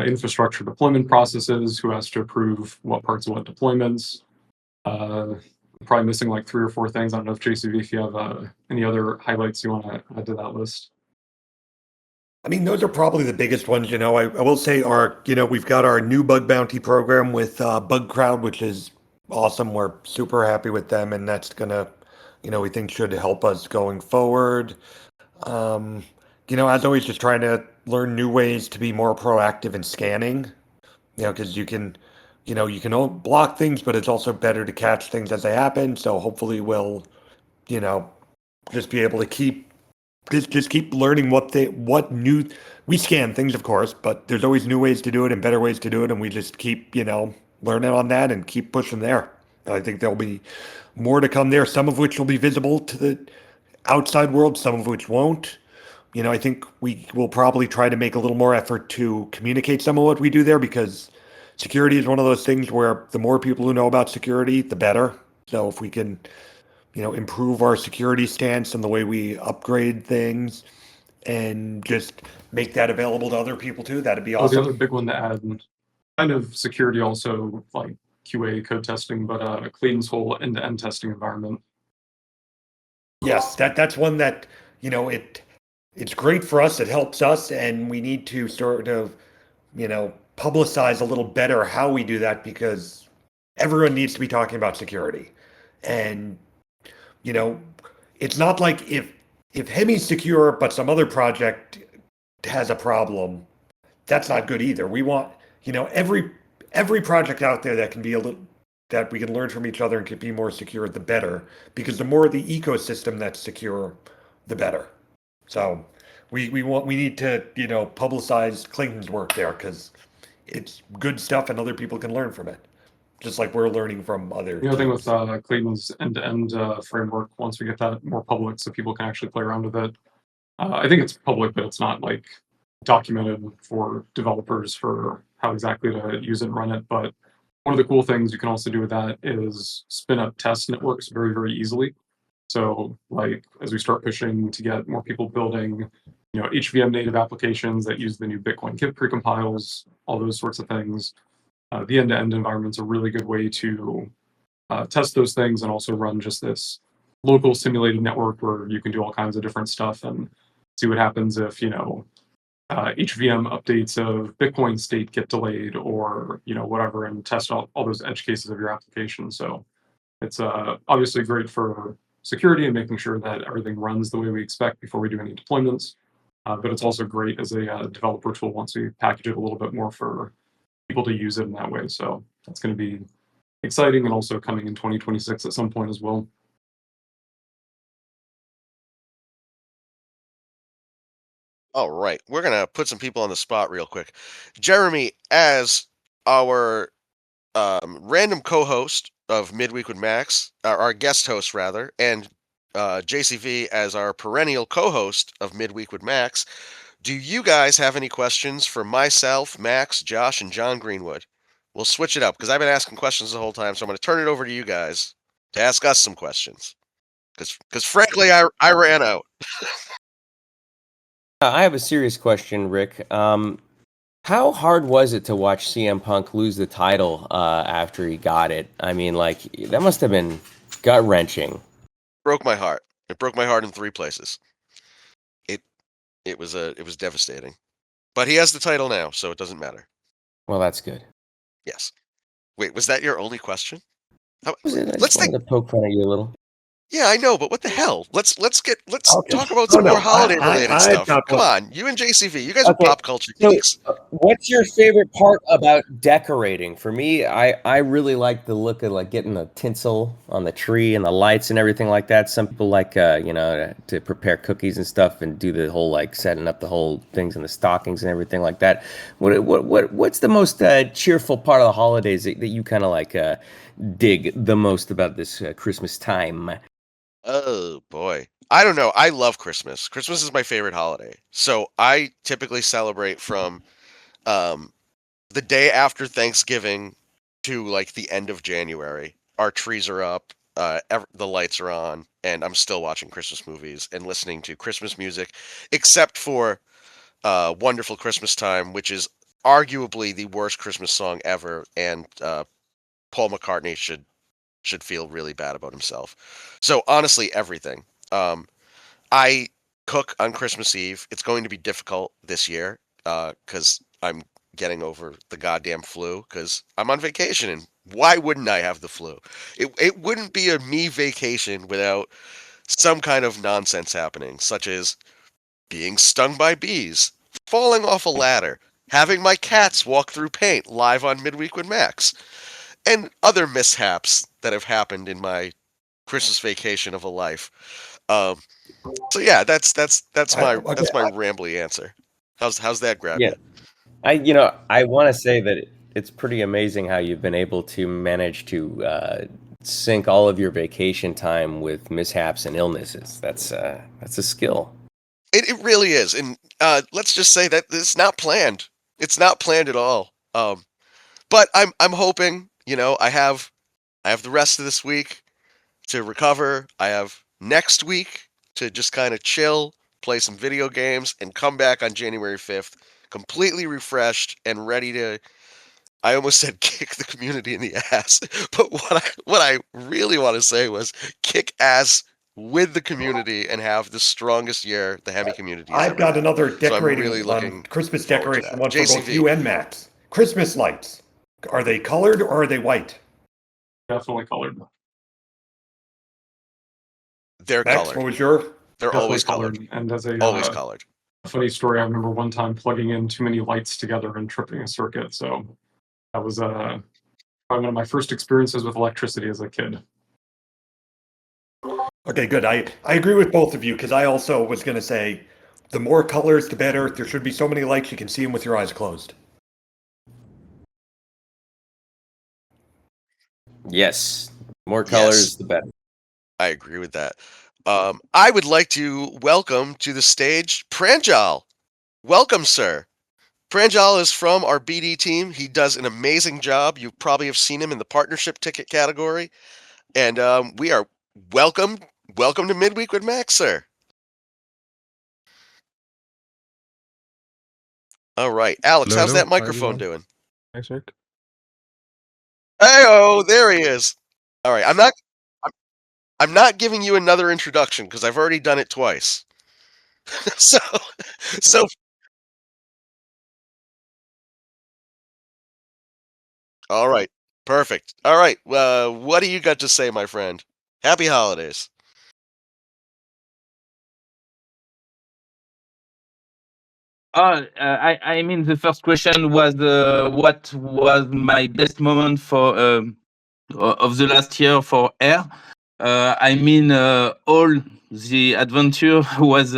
infrastructure deployment processes, who has to approve what parts of what deployments. Probably missing like 3 or 4 things. I don't know if JCV, if you have any other highlights you want to add to that list. I mean, those are probably the biggest ones. I will say we've got our new bug bounty program with Bug Crowd, which is awesome. We're super happy with them, and that's gonna, we think should help us going forward. Um, as always, just trying to learn new ways to be more proactive in scanning. Because you can block things, but it's also better to catch things as they happen. So hopefully we'll, you know, just be able to just keep learning what new we scan things, of course, but there's always new ways to do it and better ways to do it, and we just keep learning on that and keep pushing there. I think there'll be more to come there, some of which will be visible to the outside world, some of which won't. I think we will probably try to make a little more effort to communicate some of what we do there, because security is one of those things where the more people who know about security, the better. So if we can, improve our security stance and the way we upgrade things and just make that available to other people too, that'd be Oh, the other awesome. big one to add, kind of security also, like QA code testing, but Clayton's whole end-to-end testing environment. Yes, that's one that, it's great for us, it helps us, and we need to sort of, publicize a little better how we do that, because everyone needs to be talking about security. And, you know, it's not like if Hemi's secure but some other project has a problem, that's not good either. We want, every project out there that can be a little that we can learn from each other and can be more secure, the better. Because the more the ecosystem that's secure, the better. So we need to, publicize Clayton's work there, because it's good stuff and other people can learn from it. Just like we're learning from other The other thing with teams. Clayton's end-to-end framework, once we get that more public so people can actually play around with it, I think it's public, but it's not like documented for developers for how exactly to use it and run it. But one of the cool things you can also do with that is spin up test networks very, very easily. So like as we start pushing to get more people building, HVM native applications that use the new Bitcoin kit precompiles, all those sorts of things, the end-to-end environment's a really good way to test those things and also run just this local simulated network where you can do all kinds of different stuff and see what happens if HVM updates of Bitcoin state get delayed or whatever, and test all those edge cases of your application. So It's obviously great for security and making sure that everything runs the way we expect before we do any deployments. But it's also great as a developer tool once we package it a little bit more for people to use it in that way. So that's going to be exciting and also coming in 2026 at some point as well. All right, we're gonna put some people on the spot real quick. Jeremy, as our random co-host of Midweek with Max, our guest host rather, and JCV as our perennial co-host of Midweek with Max, do you guys have any questions for myself, Max, Josh, and Jon Greenwood? We'll switch it up because I've been asking questions the whole time, so I'm going to turn it over to you guys to ask us some questions. Because frankly, I ran out. I have a serious question, Rick. How hard was it to watch CM Punk lose the title after he got it? I mean, like, that must have been gut-wrenching. Broke my heart. It broke my heart in 3 places. It was devastating. But he has the title now, so it doesn't matter. Well, that's good. Yes. Wait, was that your only question? I Let's just think. wanted to poke fun at you a little. Yeah, I know, but what the hell? Let's Okay. talk about Oh, some no, more holiday-related I'm stuff. not Come one. on, you and JCV, you guys are Okay, pop culture so geeks. what's your favorite part about decorating? For me, I really like the look of like getting the tinsel on the tree and the lights and everything like that. Some people like to prepare cookies and stuff and do the whole like setting up the whole things and the stockings and everything like that. What's the most cheerful part of the holidays that you kind of like dig the most about this Christmas time? Oh boy. I don't know. I love Christmas. Christmas is my favorite holiday. So I typically celebrate from um the day after Thanksgiving to like the end of January. Our trees are up, the lights are on, and I'm still watching Christmas movies and listening to Christmas music, except for "Wonderful Christmas Time," which is arguably the worst Christmas song ever, and Paul McCartney should feel really bad about himself. So honestly, everything. Um, I cook on Christmas Eve. It's going to be difficult this year because I'm getting over the goddamn flu because I'm on vacation, and why wouldn't I have the flu? It wouldn't be a me vacation without some kind of nonsense happening, such as being stung by bees, falling off a ladder, having my cats walk through paint live on Midweek with Max, and other mishaps that have happened in my Christmas vacation of a life. Um, so yeah, that's Okay. my rambly answer. How's that grab Yeah, you? I want to say that it's pretty amazing how you've been able to manage to sync all of your vacation time with mishaps and illnesses. That's a skill. It really is, and let's just say that it's not planned. It's not planned at all. But I'm hoping, I have the rest of this week to recover. I have next week to just kind of chill, play some video games, and come back on January 5th completely refreshed and ready to. I almost said kick the community in the ass, but what I really want to say was kick ass with the community and have the strongest year the Hemi community has I've ever got had. another So I'm decorating really one, looking Christmas forward to decoration that. one for both JCV, you and Max. Christmas lights. Are they colored or are they white? Definitely colored. they're Max, what colored. was your? They're Definitely always colored. colored. And as a Always colored. funny story, I remember one time plugging in too many lights together and tripping a circuit. So that was probably one of my first experiences with electricity as a kid. Okay, good. I agree with both of you because I also was going to say the more colors, the better. There should be so many lights you can see them with your eyes closed. Yes, more Yes, colors, the better. I agree with that. I would like to welcome to the stage Pranjal. Welcome, sir. Pranjal is from our BD team. He does an amazing job. You probably have seen him in the partnership ticket category. And we are welcome to Midweek with Max, sir. All right, Alex, Hello, how's hello. that Hi, microphone everyone. doing? Thanks, Rick. Hey, there he is. All right, I'm not giving you another introduction because I've already done it twice. so so all right, Perfect. All right. What do you got to say, my friend? Happy holidays. I mean, the first question was what was my best moment for of the last year for air. I mean, all the adventure was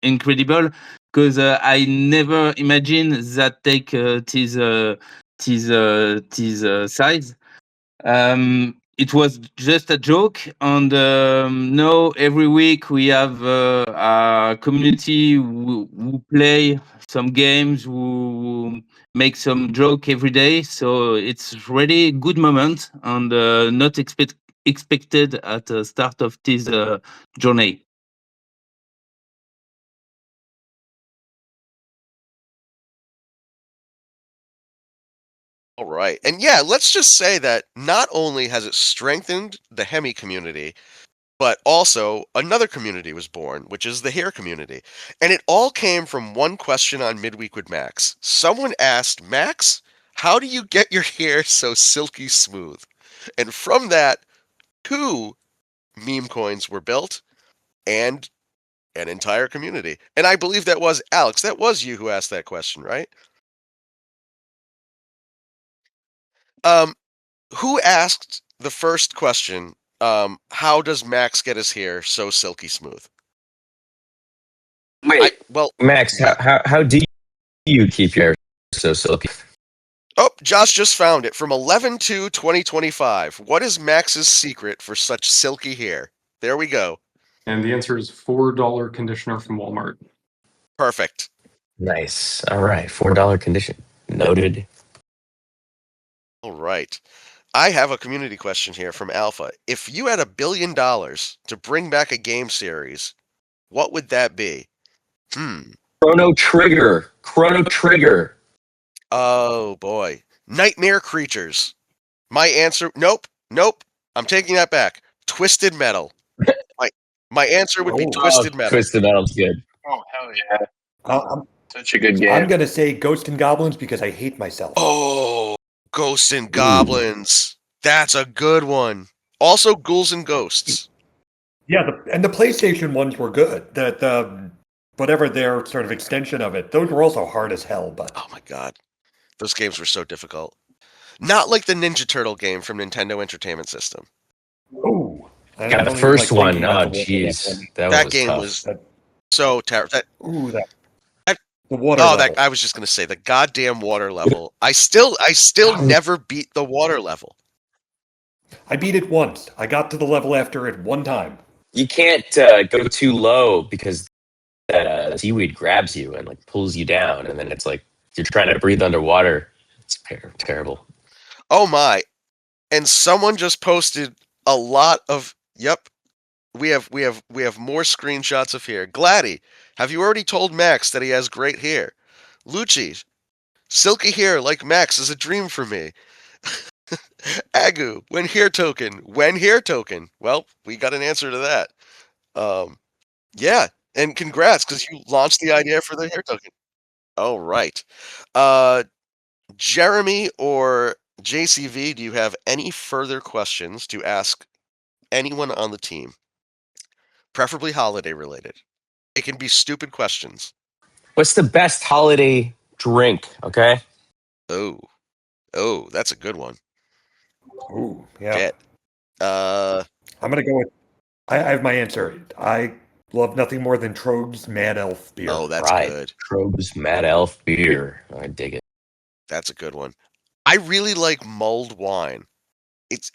incredible because I never imagined that take this size. It was just a joke, and now every week we have a community who play some games, who make some joke every day. So it's really good moment and not expected at the start of this journey. All right. And yeah, let's just say that not only has it strengthened the Hemi community, but also another community was born, which is the hair community. And it all came from one question on Midweek with Max. Someone asked, Max, how do you get your hair so silky smooth? And from that, 2 meme coins were built and an entire community. And I believe that was Alex. That was you who asked that question, right? Um, who asked the first question? How does Max get his hair so silky smooth? Wait, Well, Max, yeah. how do you keep your hair so silky? Oh, Josh just found it from 11/2/2025. What is Max's secret for such silky hair? There we go. And the answer is $4 conditioner from Walmart. Perfect. Nice. All right, $4 condition noted. All right. I have a community question here from Alpha. If you had $1 billion to bring back a game series, what would that be? Chrono Trigger. Chrono Trigger. Oh boy. Nightmare Creatures. My answer, nope. I'm taking that back. Twisted Metal. My answer would be Oh. Twisted Metal. Twisted Metal's good. Oh hell yeah! I'm, Such a good game. I'm gonna say Ghosts and Goblins because I hate myself. Oh, Ghosts and Goblins. That's a good one. Also, Ghouls and Ghosts. Yeah, and the PlayStation ones were good. The whatever their sort of extension of it, those were also hard as hell. But Oh my god. Those games were so difficult. Not like the Ninja Turtle game from Nintendo Entertainment System. ooh, I Yeah, the don't even first like one. thinking Oh, about the jeez, that That was game tough. was so terrible. Ooh, that That- the water Oh, level. I was just gonna say the goddamn water level. I still never beat the water level. I beat it once. I got to the level after it one time. You can't go too low because that seaweed grabs you and like pulls you down, and then it's like you're trying to breathe underwater. It's terrible. Oh my. And someone just posted a lot of yep. We have more screenshots of hair. Gladdy, have you already told Max that he has great hair? Lucci, silky hair like Max is a dream for me. Agu, when hair token. Well, we got an answer to that. Yeah, and congrats because you launched the idea for the hair token. Oh right. Uh, Jeremy or JCV, do you have any further questions to ask anyone on the team? Preferably holiday related. It can be stupid questions. What's the best holiday drink? Okay. Oh, that's a good one. Ooh, yeah. Shit. I'm gonna go with. I have my answer. I love nothing more than Trogue's Mad Elf beer. Oh, that's Right. good. Trogue's Mad Elf beer. I dig it. That's a good one. I really like mulled wine. It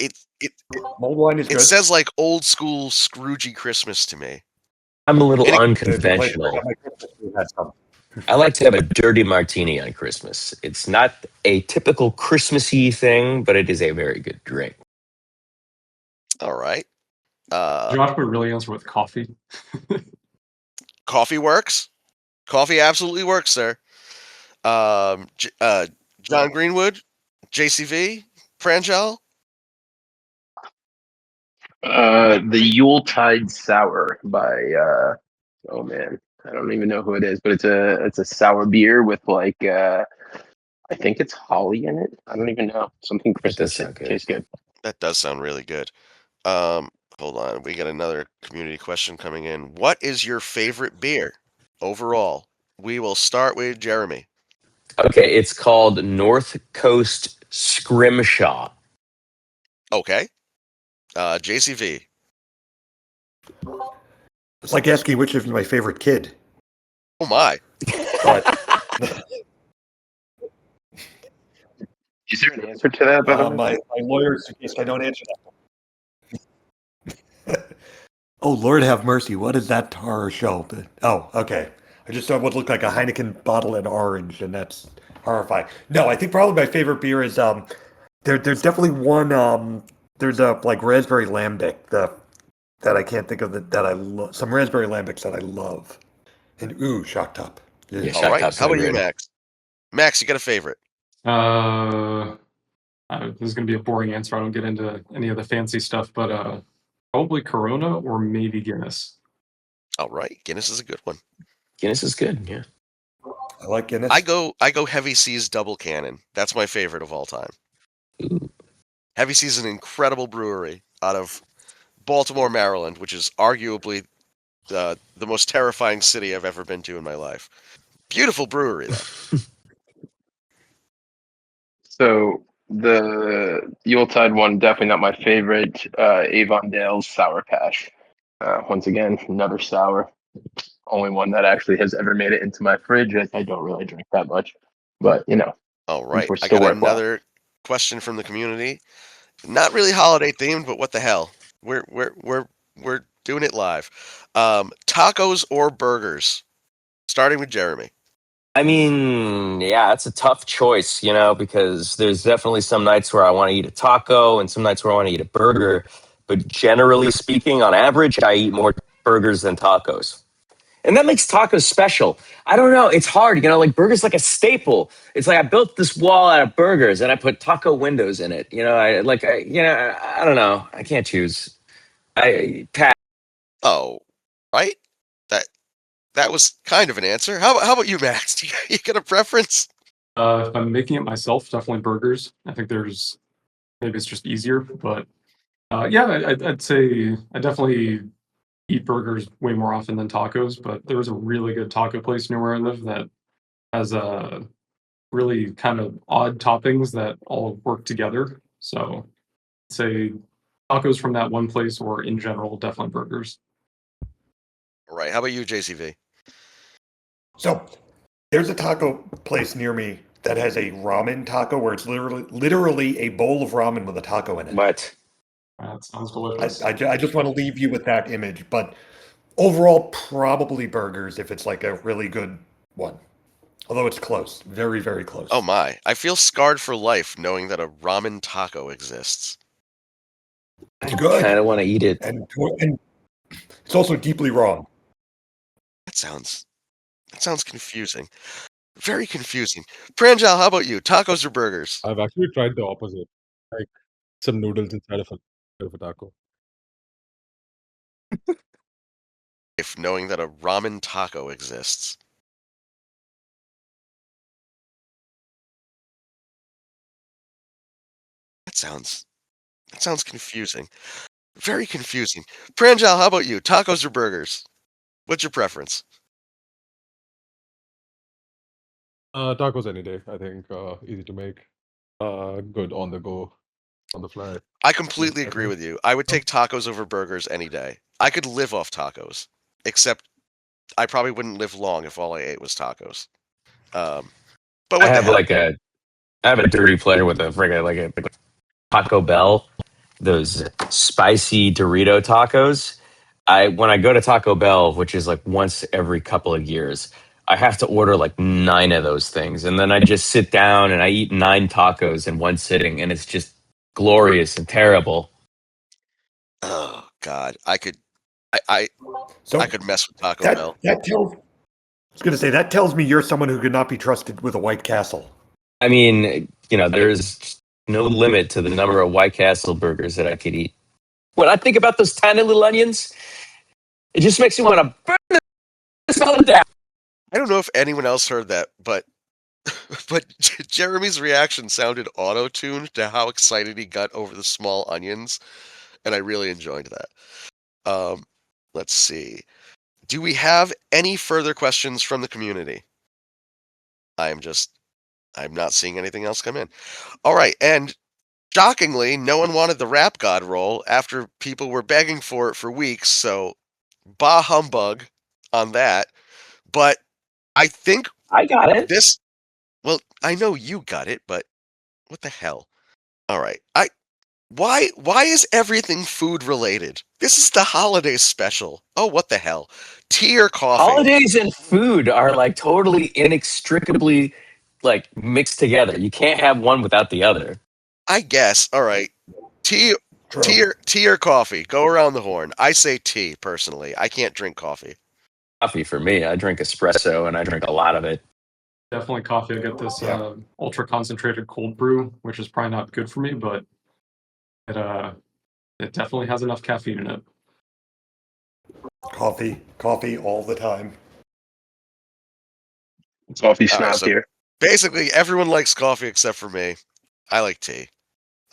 Mulled wine is it good. says like old school Scroogey Christmas to me. I'm a little And unconventional. I like to have a dirty martini on Christmas. It's not a typical Christmassy thing, but it is a very good drink. All right. Josh would really answer with coffee. Coffee works. Coffee absolutely works, sir. Jon Greenwood, JCV, Pranjal. The Yuletide Sour by oh man, I don't even know who it is, but it's a sour beer with like I think it's holly in it. I don't even know. Something Christmas sound good. tastes good. That does sound really good. Hold on. We got another community question coming in. What is your favorite beer overall? We will start with Jeremy. Okay, it's called North Coast Scrimshaw. Okay. JCV. It's like asking which is my favorite kid. Oh my. But Is there an answer to that, by the way? my lawyers suggest I don't answer that. Oh, Lord have mercy. What is that horror show? Oh, okay. I just saw what looked like a Heineken bottle in orange, and that's horrifying. No, I think probably my favorite beer is there's definitely one there's a like raspberry lambic that I can't think of that I love. Some raspberry lambics that I love. And ooh, shock top. Yeah, All Shock right. Top's How so about you, good. Max? Max, you got a favorite? This is going to be a boring answer. I don't get into any of the fancy stuff, but probably Corona or maybe Guinness. All right. Guinness is a good one. Guinness is good. Yeah. I like Guinness. I go Heavy Seas Double Cannon. That's my favorite of all time. Ooh. Heavy Seas is an incredible brewery out of Baltimore, Maryland, which is arguably the most terrifying city I've ever been to in my life. Beautiful brewery, though. So the Yuletide one, definitely not my favorite. Avondale's Sour Patch. Once again, another sour. Only one that actually has ever made it into my fridge. I don't really drink that much, but All right. we're I still got worthwhile. another question from the community. Not really holiday themed, but what the hell? We're doing it live. Tacos or burgers? Starting with Jeremy. I mean, yeah, it's a tough choice, because there's definitely some nights where I want to eat a taco and some nights where I want to eat a burger. But generally speaking, on average, I eat more burgers than tacos. And that makes tacos special. I don't know. It's hard, like burgers like a staple. It's like I built this wall out of burgers and I put taco windows in it. I don't know. I can't choose. Pat. Oh, right. That was kind of an answer. How about you, Max? You got a preference? If I'm making it myself, definitely burgers. I think maybe it's just easier, but yeah, I'd say I definitely eat burgers way more often than tacos. But there was a really good taco place near where I live that has really kind of odd toppings that all work together. So I'd say tacos from that one place, or in general, definitely burgers. All right. How about you, JCV? So there's a taco place near me that has a ramen taco where it's literally a bowl of ramen with a taco in it. What? That sounds delicious. I just want to leave you with that image, but overall, probably burgers if it's like a really good one. Although it's close, very, very close. Oh my! I feel scarred for life knowing that a ramen taco exists. It's good. Kind of want to eat it. And it's also deeply wrong. That sounds confusing. Very confusing. Pranjal, how about you? Tacos or burgers? I've actually tried the opposite, like some noodles inside of a taco. If knowing that a ramen taco exists. That sounds confusing. Very confusing. Pranjal, how about you? Tacos or burgers? What's your preference? Tacos any day, I think. Easy to make. Good on the go, on the fly. I completely agree with you. I would take tacos over burgers any day. I could live off tacos, except I probably wouldn't live long if all I ate was tacos. But what I the have hell? I have a dirty pleasure with a Taco Bell, those spicy Dorito tacos. When I go to Taco Bell, which is like once every couple of years, I have to order like 9 of those things, and then I just sit down and I eat 9 tacos in one sitting, and it's just glorious and terrible. Oh God, I could mess with Taco Bell. I was going to say that tells me you're someone who could not be trusted with a White Castle. I mean, there's no limit to the number of White Castle burgers that I could eat. When I think about those tiny little onions, it just makes me want to burn this all down. I don't know if anyone else heard that, but but Jeremy's reaction sounded auto-tuned to how excited he got over the small onions, and I really enjoyed that. Let's see. Do we have any further questions from the community? I'm not seeing anything else come in. All right, and shockingly, no one wanted the rap god role after people were begging for it for weeks, so bah humbug on that. But I think I got it. this, well, I know you got it, but what the hell? All right. Why is everything food related? This is the holiday special. Oh, what the hell? Tea or coffee? Holidays and food are like totally inextricably like mixed together. You can't have one without the other. I guess. All right. Tea or coffee? Go around the horn. I say tea personally. I can't drink coffee. Coffee for me. I drink espresso and I drink a lot of it. Definitely coffee. I get this Yeah. ultra concentrated cold brew, which is probably not good for me, but it definitely has enough caffeine in it. Coffee all the time. Coffee All right, snob so here. basically, everyone likes coffee except for me. I like tea.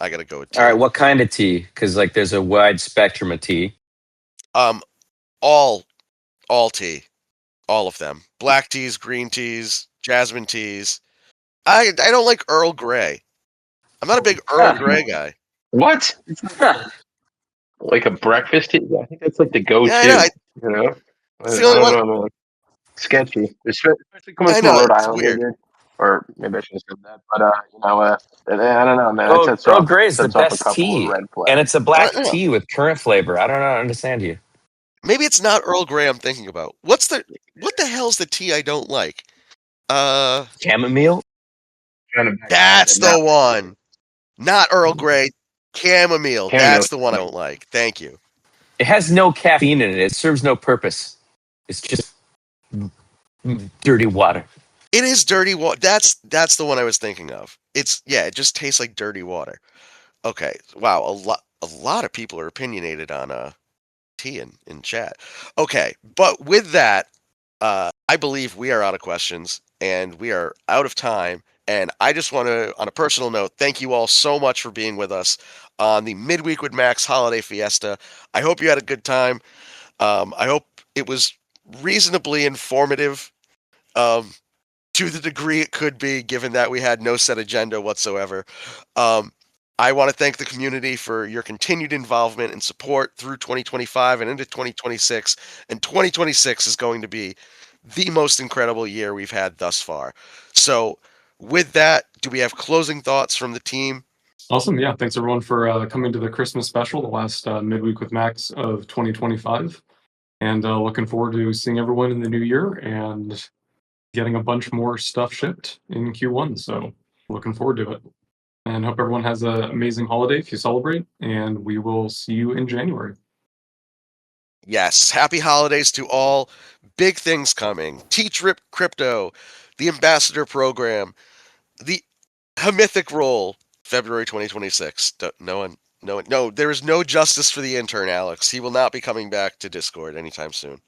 I gotta go with tea. All right, what kind of tea? Because like there's a wide spectrum of tea. All tea, all of them. Black teas, green teas, jasmine teas. I don't like Earl Grey. I'm not a big Earl Grey guy. What? Like a breakfast tea? I think that's like the go-to. Yeah, I know. You know? It's I the only don't one. know, man. Sketchy, especially coming I from know, Rhode it's Island, weird. maybe. Or maybe I should have said that. But I don't know, man. Earl Grey is the Sets off a best couple tea, of red flags. and it's a I black don't know. tea with currant flavor. I don't know. I understand you. Maybe it's not Earl Grey I'm thinking about. What the hell's the tea I don't like? Chamomile. That's the one. Not Earl Grey. Chamomile. That's the one I don't like. Thank you. It has no caffeine in it. It serves no purpose. It's just dirty water. It is dirty water. That's the one I was thinking of. It just tastes like dirty water. Okay. Wow, a lot of people are opinionated on tea in chat. Okay, but with that, I believe we are out of questions and we are out of time. And I just want to, on a personal note, thank you all so much for being with us on the Midweek with Max Holiday Fiesta. I hope you had a good time. I hope it was reasonably informative to the degree it could be, given that we had no set agenda whatsoever. I want to thank the community for your continued involvement and support through 2025 and into 2026. And 2026 is going to be the most incredible year we've had thus far. So, with that, do we have closing thoughts from the team? Awesome. Yeah. Thanks everyone for coming to the Christmas special, the last Midweek with Max of 2025. And looking forward to seeing everyone in the new year and getting a bunch more stuff shipped in Q1. So looking forward to it. And hope everyone has an amazing holiday if you celebrate. And we will see you in January. Yes, happy holidays to all. Big things coming. Teach Rip Crypto, the Ambassador Program, the Hemythic Roll, February 2026. No, there is no justice for the intern, Alex. He will not be coming back to Discord anytime soon.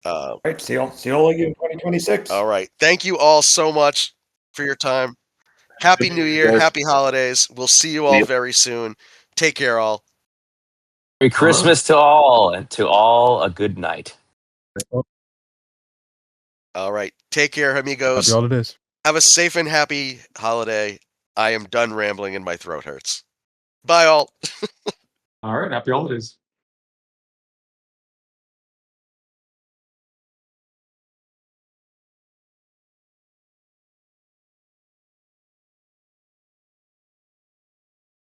All right, see all of you in 2026. All right. Thank you all so much for your time. Happy New Year. Yes. Happy holidays. We'll see you all very soon. Take care, all. Merry Christmas to all, and to all a good night. All right. Take care, amigos. Happy holidays. Have a safe and happy holiday. I am done rambling and my throat hurts. Bye, all. All right. Happy holidays.